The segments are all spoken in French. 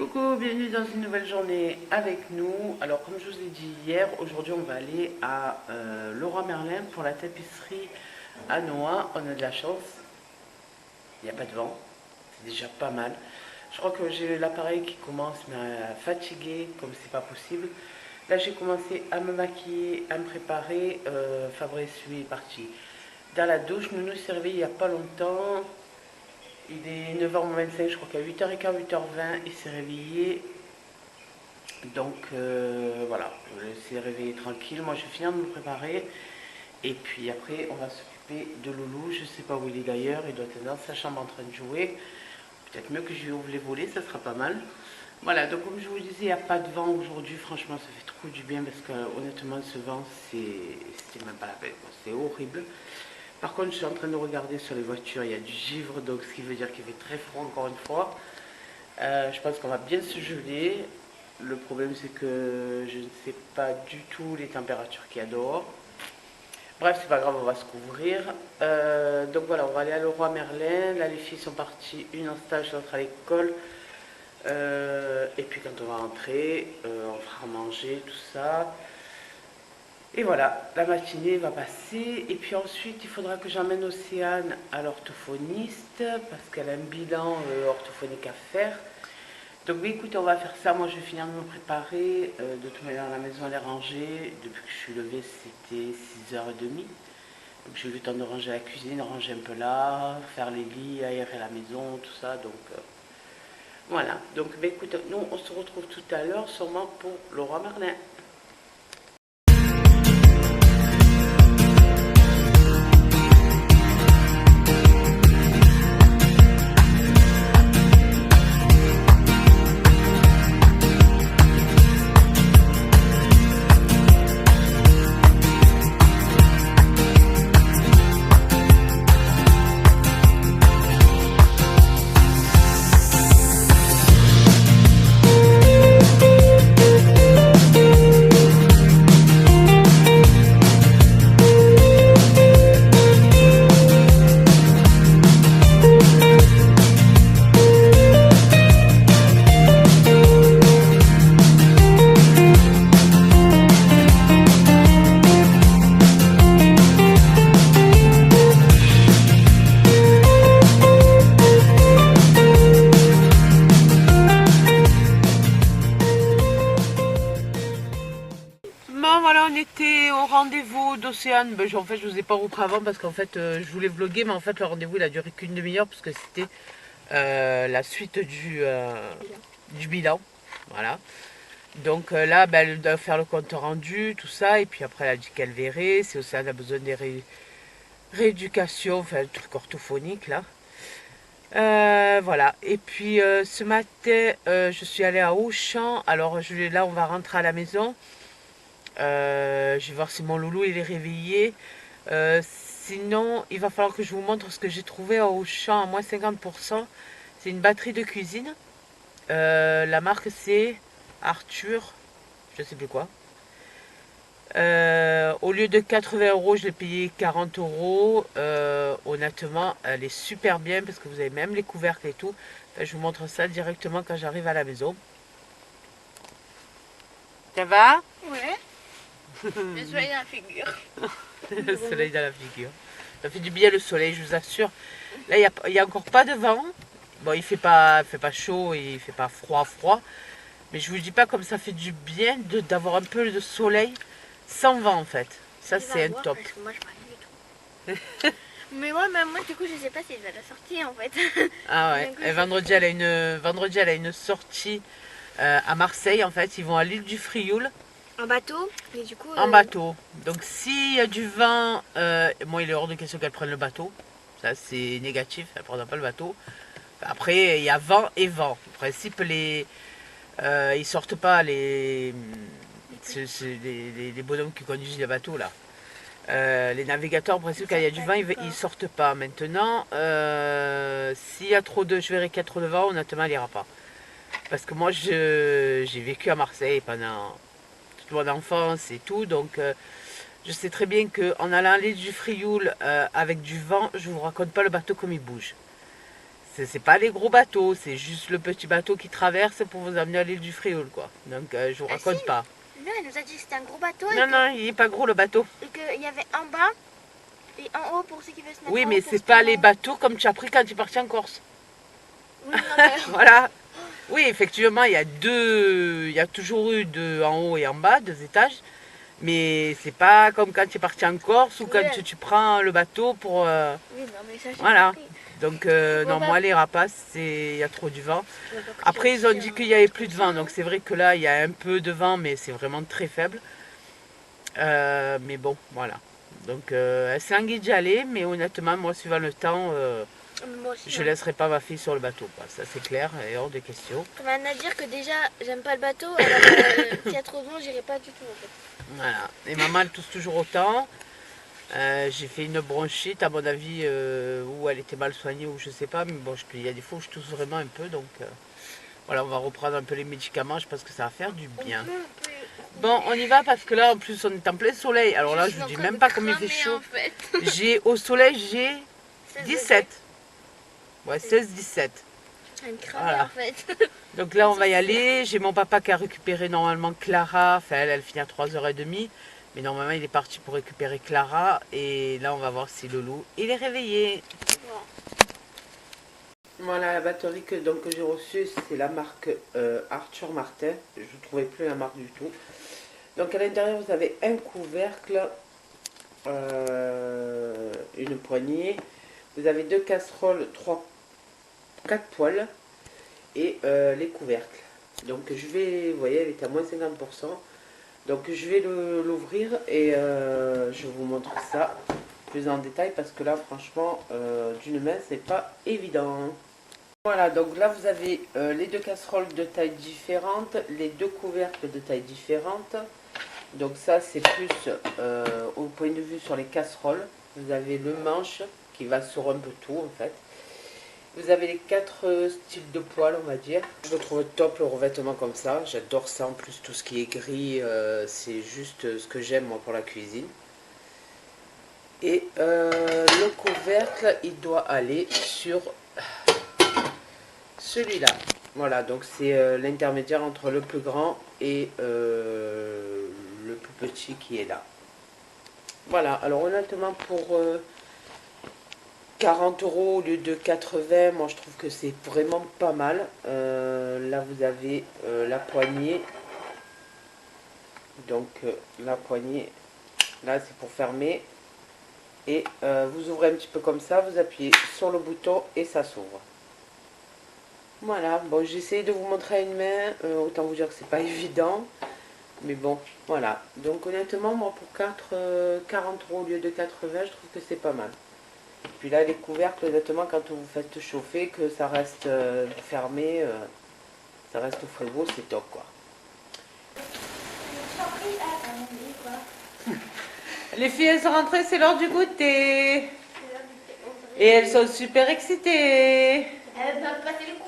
Coucou, bienvenue dans une nouvelle journée avec nous. Alors comme je vous ai dit hier, aujourd'hui on va aller à Leroy Merlin pour la tapisserie à Noix. On a de la chance, il n'y a pas de vent, c'est déjà pas mal. Je crois que j'ai l'appareil qui commence à fatiguer comme c'est pas possible. Là j'ai commencé à me maquiller, à me préparer. Fabrice lui est parti dans la douche. Nounou s'est réveillé il n'y a pas longtemps. Il est 9h25, je crois qu'à 8h15, 8h20, il s'est réveillé. Donc voilà, je l'ai réveillé tranquille. Moi, je vais finir de me préparer. Et puis après, on va s'occuper de Loulou. Je ne sais pas où il est d'ailleurs. Il doit être dans sa chambre en train de jouer. Peut-être mieux que je lui ouvre les volets, ça sera pas mal. Voilà, donc comme je vous disais, il n'y a pas de vent aujourd'hui. Franchement, ça fait trop du bien parce que honnêtement, ce vent, c'est même pas la peine. C'est horrible. Par contre, je suis en train de regarder sur les voitures, il y a du givre, donc ce qui veut dire qu'il fait très froid encore une fois. Je pense qu'on va bien se geler. Le problème, c'est que je ne sais pas du tout les températures qu'il y a dehors. Bref, c'est pas grave, on va se couvrir. Donc voilà, on va aller à Leroy Merlin. Là, les filles sont parties, une en stage, l'autre à l'école. Et puis quand on va rentrer, on fera manger, tout ça. Et voilà, la matinée va passer. Et puis ensuite, il faudra que j'emmène Océane à l'orthophoniste parce qu'elle a un bilan orthophonique à faire. Donc oui, écoutez, on va faire ça. Moi, je vais finir de me préparer. De toute manière, la maison, elle est rangée. Depuis que je suis levée, c'était 6h30. Donc j'ai eu le temps de ranger la cuisine, ranger un peu là, faire les lits, aérer la maison, tout ça. Donc voilà. Donc écoute, nous, on se retrouve tout à l'heure, sûrement pour Leroy Merlin. Voilà, on était au rendez-vous d'Océane. En fait, je vous ai pas repris avant parce qu'en fait, je voulais vlogger, mais en fait, le rendez-vous il a duré qu'une demi-heure parce que c'était la suite du bilan. Voilà. Donc là, elle doit faire le compte rendu, tout ça, et puis après, elle a dit qu'elle verrait. Si Océane a besoin des rééducations, enfin, le truc orthophonique là. Voilà. Et puis ce matin, je suis allée à Auchan. Alors là, on va rentrer à la maison. Je vais voir si mon loulou il est réveillé. Sinon, il va falloir que je vous montre ce que j'ai trouvé à Auchan à moins 50%. C'est une batterie de cuisine. La marque c'est Arthur, je sais plus quoi. Au lieu de 80 €, je l'ai payé 40 €. Honnêtement, elle est super bien parce que vous avez même les couvercles et tout. Enfin, je vous montre ça directement quand j'arrive à la maison. Ça va? Ouais. Le soleil dans la figure. Le soleil dans la figure. Ça fait du bien le soleil, je vous assure. Là, il n'y a encore pas de vent. Bon, il fait pas chaud et il fait pas froid. Mais je vous dis pas comme ça fait du bien d'avoir un peu de soleil sans vent en fait. Ça, c'est un top. Parce que moi, je parle du tout. Mais ouais, même moi, du coup, je sais pas si elle va la sortir en fait. Ah ouais. Et vendredi, elle a une sortie à Marseille en fait. Ils vont à l'île du Frioul. En bateau, et du coup. En bateau. Donc s'il y a du vent, moi il est hors de question qu'elle prenne le bateau. Ça c'est négatif, elle ne prendra pas le bateau. Après il y a vent et vent. En principe ils sortent pas les bonhommes qui conduisent les bateaux là. Les navigateurs en principe quand il y a du vent ils sortent pas. Maintenant s'il y a trop de, je verrai qu'il y a trop de vent, honnêtement elle ira pas. Parce que moi j'ai vécu à Marseille pendant mon enfance et tout, donc je sais très bien qu'en allant à l'île du Frioul avec du vent, je vous raconte pas le bateau comme il bouge. C'est pas les gros bateaux, c'est juste le petit bateau qui traverse pour vous amener à l'île du Frioul, quoi. Donc je vous raconte si. pas. Non, elle nous a dit que c'était un gros bateau. Non, non, il est pas gros le bateau. Et qu'il y avait en bas et en haut pour ceux qui veulent se mettre Oui, en mais haut pour c'est se pas prendre les en- bateaux comme tu as pris quand tu es parti en Corse. Oui, non, mais... Voilà. Oui, effectivement, il y a toujours eu deux en haut et en bas, deux étages. Mais c'est pas comme quand tu es parti en Corse ou quand Ouais. tu prends le bateau pour... Oui, non, mais ça, j'ai voilà. compris. Donc, Bon, non, bah, moi, les rapaces, il y a trop du vent. on a pas pris Après, ils ont aussi, dit hein. qu'il y avait plus de vent. Donc, c'est vrai que là, il y a un peu de vent, mais c'est vraiment très faible. Mais bon, voilà. Donc, c'est un guide d'y aller, mais honnêtement, moi, suivant le temps, Moi aussi, je hein. laisserai pas ma fille sur le bateau, quoi. Ça, c'est clair et hors de question. Comme à dire que déjà, j'aime pas le bateau, alors s'il y a trop de vent, j'irai pas du tout en fait. Voilà. Et maman, elle tousse toujours autant. J'ai fait une bronchite, à mon avis, où elle était mal soignée, ou je sais pas. Mais bon, il y a des fois où je tousse vraiment un peu. Donc, voilà, on va reprendre un peu les médicaments. Je pense que ça va faire du bien. Bon, on y va parce que là, en plus, on est en plein soleil. Alors là, je vous dis même pas comme il fait chaud. En fait. Au soleil, j'ai 17. Ouais, 16-17. Un cramé Voilà. en fait. Donc là, on va y aller. J'ai mon papa qui a récupéré normalement Clara. Enfin, elle finit à 3h30. Mais normalement, il est parti pour récupérer Clara. Et là, on va voir si le loup, il est réveillé. Voilà, la batterie que j'ai reçue, c'est la marque Arthur Martin. Je ne trouvais plus la marque du tout. Donc à l'intérieur, vous avez un couvercle, une poignée. Vous avez 2 casseroles, 4 poêles et les couvercles. Donc je vais, vous voyez, elle est à moins 50%. Donc je vais l'ouvrir et je vous montre ça plus en détail parce que là, franchement, d'une main, c'est pas évident. Voilà, donc là vous avez les 2 casseroles de taille différente, les 2 couvercles de taille différente. Donc ça c'est plus au point de vue sur les casseroles. Vous avez le manche qui va sur un peu tout en fait. Vous avez les 4 styles de poêle, on va dire. Je trouve top le revêtement comme ça. J'adore ça, en plus tout ce qui est gris, c'est juste ce que j'aime moi pour la cuisine. Et le couvercle, il doit aller sur celui-là. Voilà, donc c'est l'intermédiaire entre le plus grand et le plus petit qui est là. Voilà, alors honnêtement pour 40 € au lieu de 80, moi je trouve que c'est vraiment pas mal. Là vous avez la poignée. Donc la poignée, là c'est pour fermer. Et vous ouvrez un petit peu comme ça, vous appuyez sur le bouton et ça s'ouvre. Voilà, bon j'ai essayé de vous montrer à une main, autant vous dire que c'est pas évident. Mais bon, voilà. Donc honnêtement, moi pour 40 € au lieu de 80, je trouve que c'est pas mal. Puis là, les couvercles, honnêtement, quand vous faites chauffer, que ça reste fermé, ça reste au frigo, c'est top quoi. Les filles, elles sont rentrées, c'est l'heure du goûter. Et elles sont super excitées. Elle va passer le couteau.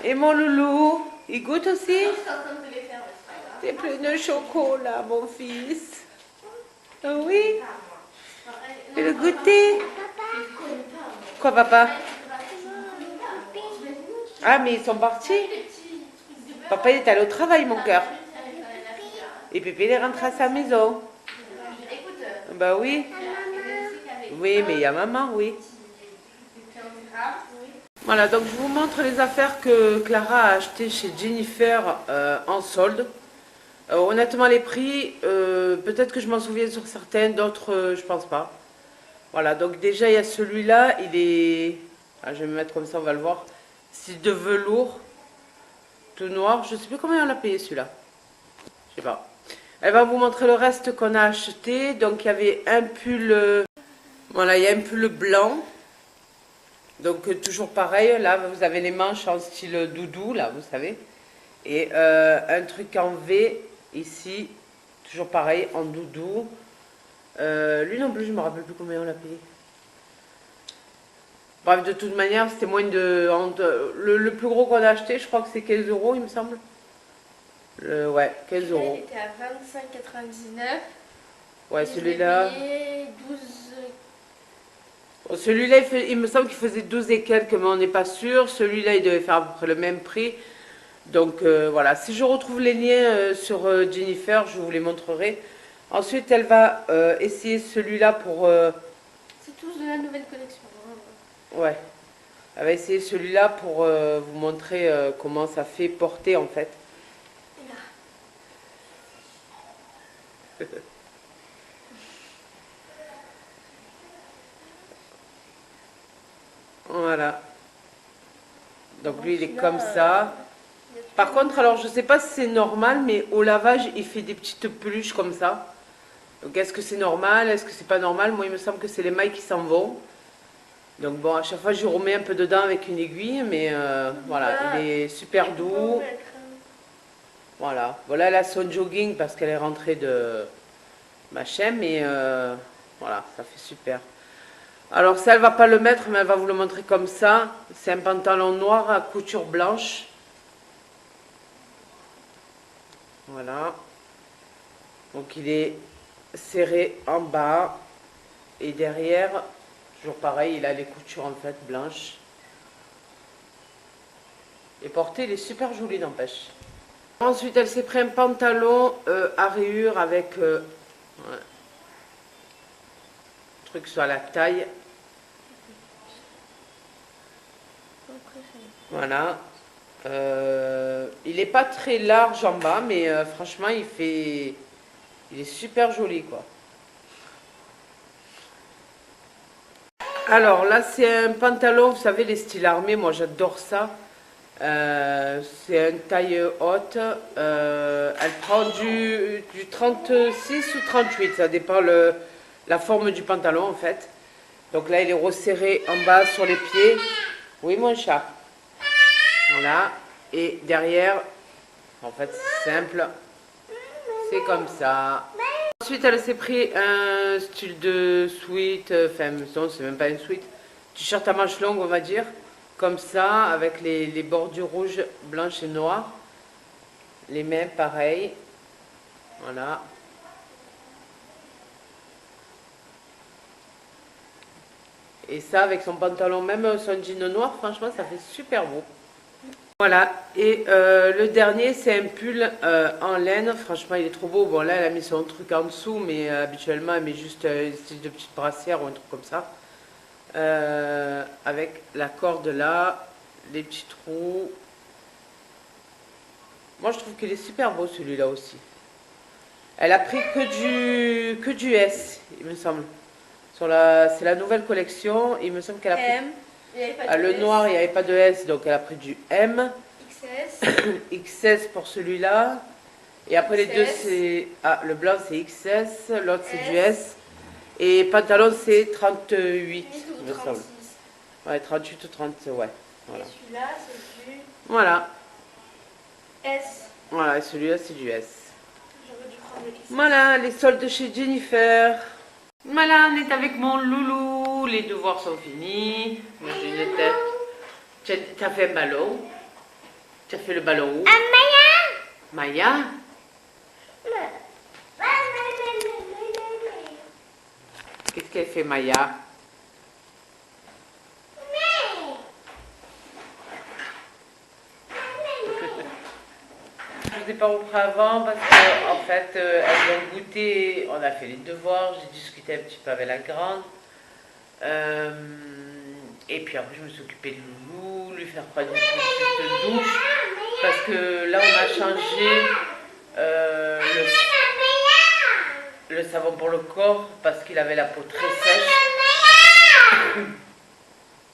Et mon loulou, il goûte aussi? Je suis en train de les faire, c'est pas grave. T'es plein de chocolat, mon fils. Ah oui? Et le goûter? Quoi, papa? Ah, mais ils sont partis? Papa, il est allé au travail, mon cœur. Et Pépé, il est rentré à sa maison. Bah oui. Oui, mais il y a maman, oui. Voilà, donc je vous montre les affaires que Clara a achetées chez Jennifer en solde. Honnêtement, les prix, peut-être que je m'en souviens sur certains, d'autres, je pense pas. Voilà, donc déjà, il y a celui-là, il est... Ah, je vais me mettre comme ça, on va le voir. C'est de velours, tout noir. Je sais plus combien on l'a payé celui-là. Je sais pas. Elle va vous montrer le reste qu'on a acheté. Donc, il y avait un pull... Voilà, il y a un pull blanc. Donc toujours pareil, là vous avez les manches en style doudou, là vous savez. Et un truc en V, ici, toujours pareil, en doudou. Lui non plus, je me rappelle plus combien on l'a payé. Bref, de toute manière, c'était moins de... Le plus gros qu'on a acheté, je crois que c'est 15 € il me semble. Ouais, 15 Elle €. était à 25,99. Ouais, Et je l'ai celui-là. payé 12. Bon, celui-là, il me semble qu'il faisait 12 et quelques, mais on n'est pas sûr. Celui-là, il devait faire à peu près le même prix. Donc voilà, si je retrouve les liens sur Jennifer, je vous les montrerai. Ensuite, elle va essayer celui-là pour... C'est tous de la nouvelle collection. ouais, elle va essayer celui-là pour vous montrer comment ça fait porter en fait. Et là. Voilà. Donc Bon, lui, il est celui-là, comme ça. il y a tout Par le contre, monde. alors je sais pas si c'est normal, mais au lavage, il fait des petites peluches comme ça. Donc est-ce que c'est normal? Est-ce que c'est pas normal? Moi, il me semble que c'est les mailles qui s'en vont. Donc bon, à chaque fois, je remets un peu dedans avec une aiguille, mais voilà, il est super doux. Voilà. Voilà, elle a son jogging parce qu'elle est rentrée de machin, mais voilà, ça fait super. Alors ça, elle va pas le mettre, mais elle va vous le montrer comme ça. C'est un pantalon noir à couture blanche. Voilà. Donc il est serré en bas et derrière, toujours pareil, il a les coutures en fait blanches. Et porté, il est super joli n'empêche. Ensuite, elle s'est pris un pantalon à rayures avec ouais, truc sur la taille. Voilà. Il n'est pas très large en bas, mais franchement, il est super joli, quoi. Alors là, c'est un pantalon, vous savez, les styles armés, moi j'adore ça. C'est une taille haute. Elle prend du 36 ou 38, ça dépend la forme du pantalon en fait. Donc là, il est resserré en bas sur les pieds. Oui, mon chat. Voilà. Et derrière, en fait, c'est simple. C'est comme ça. Ensuite, elle s'est pris un style de sweat. Enfin, non, c'est même pas une sweat. T-shirt à manches longues, on va dire. Comme ça, avec les bordures rouges, blanches et noires. Les mains, pareil. Voilà. Et ça, avec son pantalon, même son jean noir, franchement, ça fait super beau. Voilà, et le dernier, c'est un pull en laine. Franchement, il est trop beau. Bon, là, elle a mis son truc en dessous, mais habituellement, elle met juste une style de petite brassière ou un truc comme ça. Avec la corde là, les petits trous. Moi, je trouve qu'il est super beau celui-là aussi. Elle a pris que du S, il me semble. C'est la nouvelle collection. Il me semble qu'elle a pris. M. Il n'y avait pas Ah, de le S. noir, il n'y avait pas de S, donc elle a pris du M. XS. XS pour celui-là. Et après les deux, XS. c'est. Ah, le blanc c'est XS, l'autre c'est du S. S. Et pantalon c'est 38, il me 36. semble. Ouais, 38 ou 30, ouais. Voilà. Et celui-là, c'est du Voilà. S. Voilà, et celui-là c'est du S. J'aurais dû prendre le XS. Voilà, les soldes chez Jennifer. Voilà, on est avec mon loulou. Les devoirs sont finis. Moi j'ai une tête. Tu as fait un ballon. Tu as fait le ballon où? Maya? Qu'est-ce qu'elle fait, Maya? Je ne vous ai pas repris avant parce qu'en en fait, elles ont goûté, on a fait les devoirs, j'ai discuté un petit peu avec la grande. Et puis après, je me suis occupée de Loulou, lui faire prendre une petite douche. Parce que là, on a changé le savon pour le corps parce qu'il avait la peau très sèche.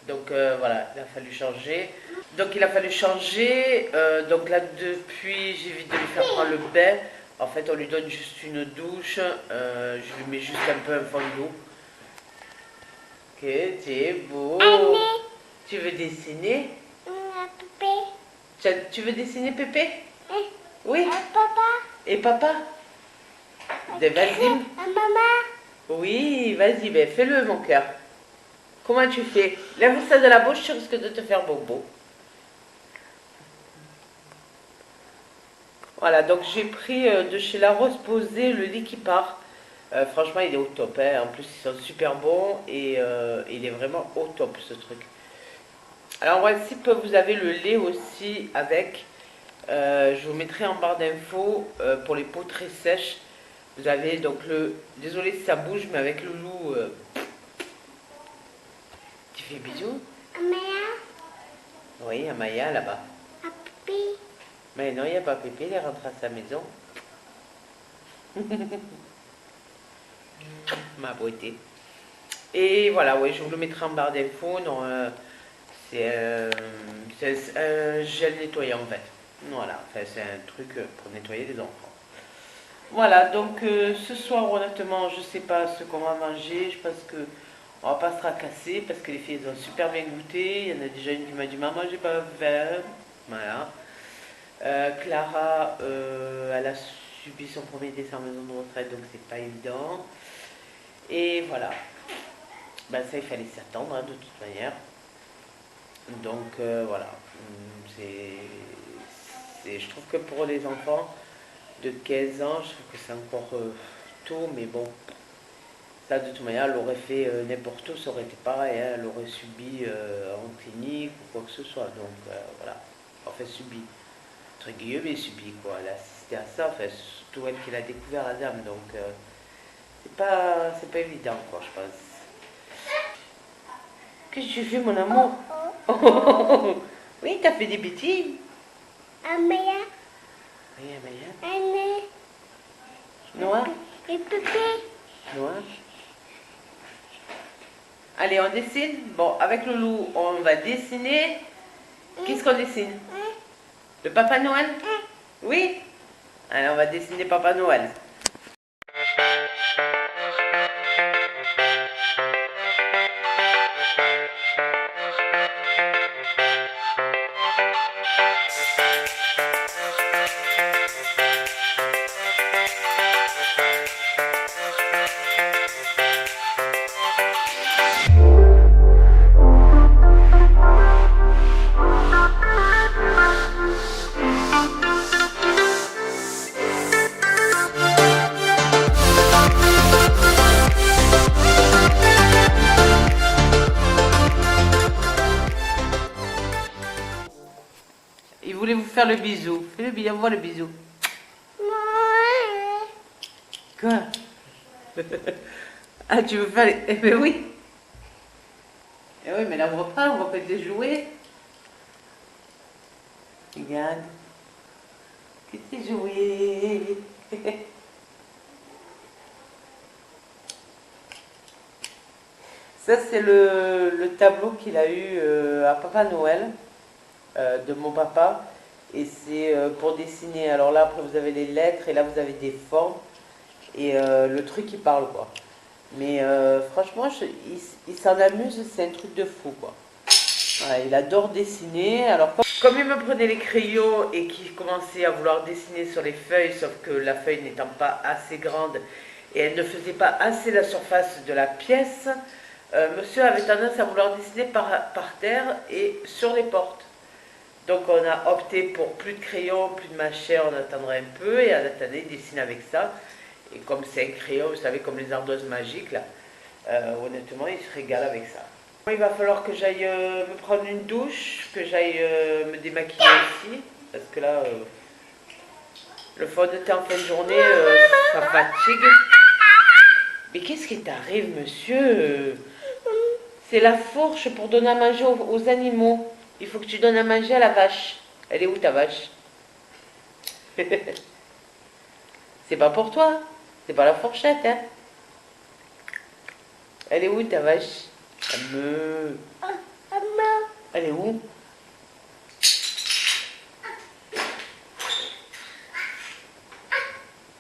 Donc voilà, il a fallu changer. Donc il a fallu changer. Donc là, depuis, j'évite de lui faire prendre le bain. En fait, on lui donne juste une douche. Je lui mets juste un peu un fond d'eau. Ok, c'est beau. Tu veux dessiner? Tu veux dessiner Pépé? Oui. Et papa? Vas-y. Oui, vas-y, ben fais-le mon cœur. Comment tu fais? Lève ça de la bouche, tu risques de te faire bobo. Voilà, donc j'ai pris de chez La Rose Posay le lit qui part. Franchement, il est au top, hein. En plus, ils sont super bons et il est vraiment au top ce truc. Alors, en principe, vous avez le lait aussi avec. Je vous mettrai en barre d'infos pour les peaux très sèches. Vous avez donc le. Désolé si ça bouge, mais avec le loup. Tu fais bisous? Amaya, Oui, à Maya là-bas. à Pipi. Mais non, il n'y a pas Pépé, il est rentré à sa maison. Ma beauté. Et voilà, oui, je vous le mettrai en barre d'infos. Non, c'est un gel nettoyant en fait. Voilà, enfin, c'est un truc pour nettoyer les enfants. Voilà, donc ce soir, honnêtement, je sais pas ce qu'on va manger. Je pense que on va pas se tracasser parce que les filles elles ont super bien goûté. Il y en a déjà une qui m'a dit maman, j'ai pas faim. Voilà. Clara, elle a subi son premier décès en maison de retraite, donc c'est pas évident. Et voilà. Ben ça, il fallait s'attendre hein, de toute manière. Donc voilà. Je trouve que pour les enfants de 15 ans, je trouve que c'est encore tôt, mais bon. Ça, de toute manière, elle aurait fait n'importe où, ça aurait été pareil. Hein, elle aurait subi en clinique ou quoi que ce soit. Donc voilà. Enfin, subi. Entre guillemets, subi quoi. Elle a assisté à ça. Enfin, surtout elle qui l'a découvert, la dame. Donc c'est pas évident, quoi, je pense. Qu'est-ce que tu fais, mon amour? Oui, t'as fait des bêtises. Amaya, Oui, Amélia. Anne, Noah? et Pipi. Noah? Allez, on dessine. Bon, avec le loup, on va dessiner. Qu'est-ce qu'on dessine? Le Papa Noël? Oui? Allez, on va dessiner Papa Noël. Il voulait vous faire le bisou. Fais-le bien, voir le bisou. Quoi? Ah, tu veux faire les... Eh ben oui. Eh oui, mais là, on va pas te jouer. Regarde. Qu'est-ce que c'est joué? Ça, c'est le tableau qu'il a eu à Papa Noël, de mon papa. Et c'est pour dessiner. Alors là, après, vous avez les lettres et là, vous avez des formes. Et le truc, il parle, quoi. Mais franchement, il s'en amuse, c'est un truc de fou, quoi. Voilà, il adore dessiner. Alors, comme il me prenait les crayons et qu'il commençait à vouloir dessiner sur les feuilles, sauf que la feuille n'étant pas assez grande et elle ne faisait pas assez la surface de la pièce, monsieur avait tendance à vouloir dessiner par terre et sur les portes. Donc on a opté pour plus de crayons, plus de machin, on attendrait un peu et en attendant il dessine avec ça. Et comme c'est un crayon, vous savez, comme les ardeuses magiques là, honnêtement il se régale avec ça. Il va falloir que j'aille me prendre une douche, que j'aille me démaquiller aussi, parce que là, le fond de teint en fin de journée, ça fatigue. Mais qu'est-ce qui t'arrive, monsieur? C'est la fourche pour donner à manger aux animaux. Il faut que tu donnes à manger à la vache. Elle est où ta vache? C'est pas pour toi. C'est pas la fourchette, hein. Elle est où ta vache? Elle est où?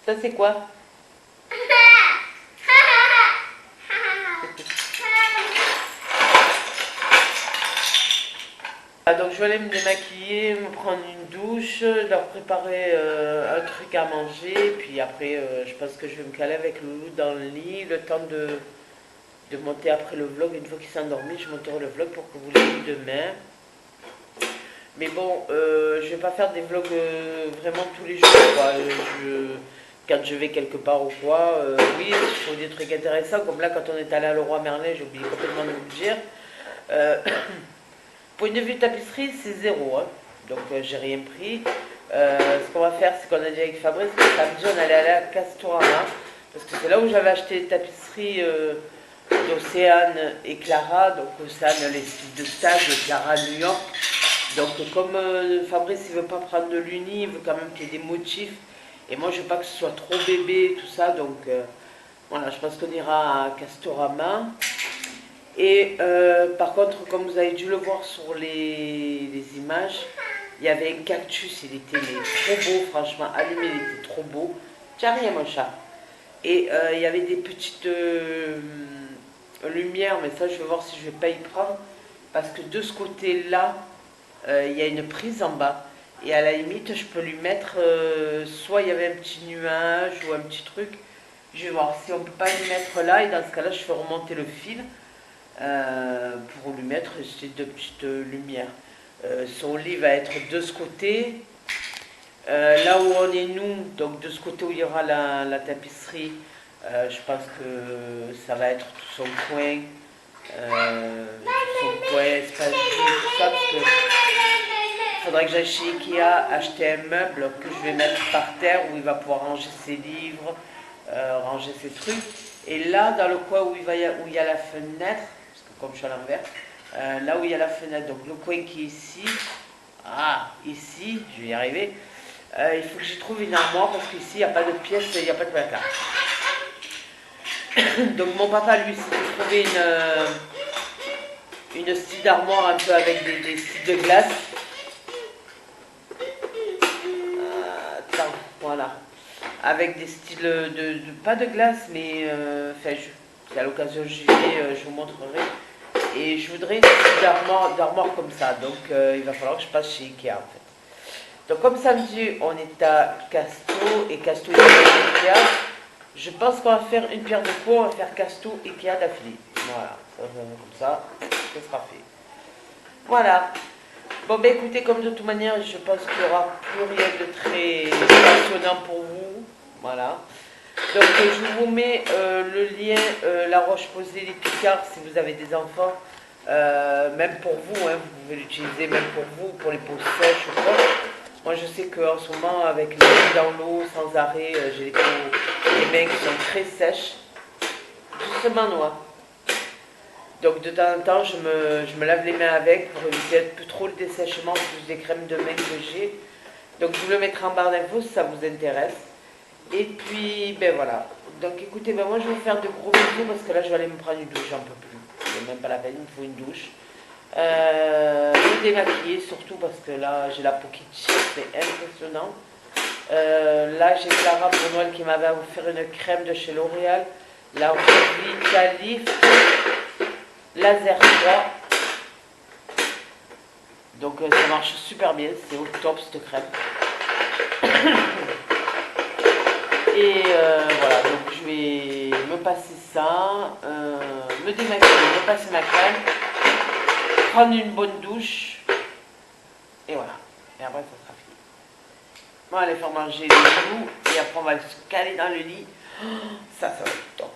Ça c'est quoi? Donc je vais aller me démaquiller, me prendre une douche, leur préparer un truc à manger, puis après je pense que je vais me caler avec le loup dans le lit, le temps de monter après le vlog. Une fois qu'il s'est endormi, je monterai le vlog pour que vous l'ayez demain. Mais bon, je vais pas faire des vlogs vraiment tous les jours, quoi. quand je vais quelque part ou quoi, oui, je trouve des trucs intéressants, comme là quand on est allé à Leroy Merlin, j'ai oublié complètement de vous le dire. Point de vue tapisserie, c'est zéro, hein. Donc j'ai rien pris. Ce qu'on va faire, c'est qu'on a dit avec Fabrice que samedi on allait aller à Castorama, parce que c'est là où j'avais acheté les tapisseries d'Océane et Clara. Donc Océane les styles de stage, et Clara New York. Donc comme Fabrice il veut pas prendre de l'uni, il veut quand même qu'il y ait des motifs. Et moi je veux pas que ce soit trop bébé, tout ça. Donc voilà, je pense qu'on ira à Castorama. Et par contre, comme vous avez dû le voir sur les images, il y avait un cactus, il était trop beau, franchement, allumé, il était trop beau. Tiens, rien mon chat. Et il y avait des petites lumières, mais ça je vais voir si je vais pas y prendre. Parce que de ce côté-là, il y a une prise en bas. Et à la limite, je peux lui mettre, soit il y avait un petit nuage ou un petit truc. Je vais voir si on peut pas lui mettre là, et dans ce cas-là, je fais remonter le fil. Pour lui mettre ces deux petites lumières. Son lit va être de ce côté, là où on est nous, donc de ce côté où il y aura la tapisserie, je pense que ça va être tout son coin, espace vide, tout ça, parce que il faudrait que j'aille chez Ikea acheter un meuble que je vais mettre par terre où il va pouvoir ranger ses livres, ranger ses trucs. Et là, dans le coin où il y a la fenêtre, comme je suis à l'envers, là où il y a la fenêtre, donc le coin qui est ici, ici, je vais y arriver, il faut que j'y trouve une armoire parce qu'ici il n'y a pas de pièce, il n'y a pas de placard. Donc mon papa lui s'est trouvé une style d'armoire un peu avec des styles de glace. Attends, voilà. Avec des styles pas de glace, mais à l'occasion j'y vais, je vous montrerai. Et je voudrais une petite d'armoire comme ça. Donc il va falloir que je passe chez Ikea en fait. Donc comme samedi on est à Casto et Casto est à Ikea. Je pense qu'on va faire une pierre de coups, on va faire Casto Ikea d'affilée. Voilà, comme ça sera fait. Voilà. Bon ben écoutez, comme de toute manière je pense qu'il n'y aura plus rien de très passionnant pour vous. Voilà. Donc je vous mets le lien, la roche posée, les picards si vous avez des enfants, même pour vous, hein, vous pouvez l'utiliser même pour vous, pour les peaux sèches ou quoi. Moi je sais qu'en ce moment avec les mains dans l'eau sans arrêt, j'ai les mains qui sont très sèches, doucement noir. Donc de temps en temps je me lave les mains avec pour éviter un peu trop le dessèchement, plus des crèmes de main que j'ai. Donc je vous le mettrai en barre d'infos si ça vous intéresse. Et puis, ben voilà. Donc écoutez, ben moi je vais vous faire de gros bisous parce que là je vais aller me prendre une douche, j'en peux plus. C'est même pas la peine, il me faut une douche. Me démaquiller surtout parce que là j'ai la peau qui tire, c'est impressionnant. Là j'ai Clara pour Noël qui m'avait offert une crème de chez L'Oréal. La Revitalift Laser 3. Donc ça marche super bien, c'est au top cette crème. Et voilà, donc je vais me passer ça, me démaquiller, me passer ma crème, prendre une bonne douche, et voilà. Et après ça sera fini. Bon, allez faire manger les loups, et après on va se caler dans le lit. Ça va être top.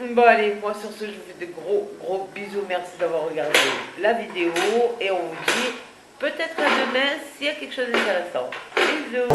Bon allez, moi sur ce je vous fais de gros bisous, merci d'avoir regardé la vidéo, et on vous dit peut-être à demain s'il y a quelque chose d'intéressant. Bisous.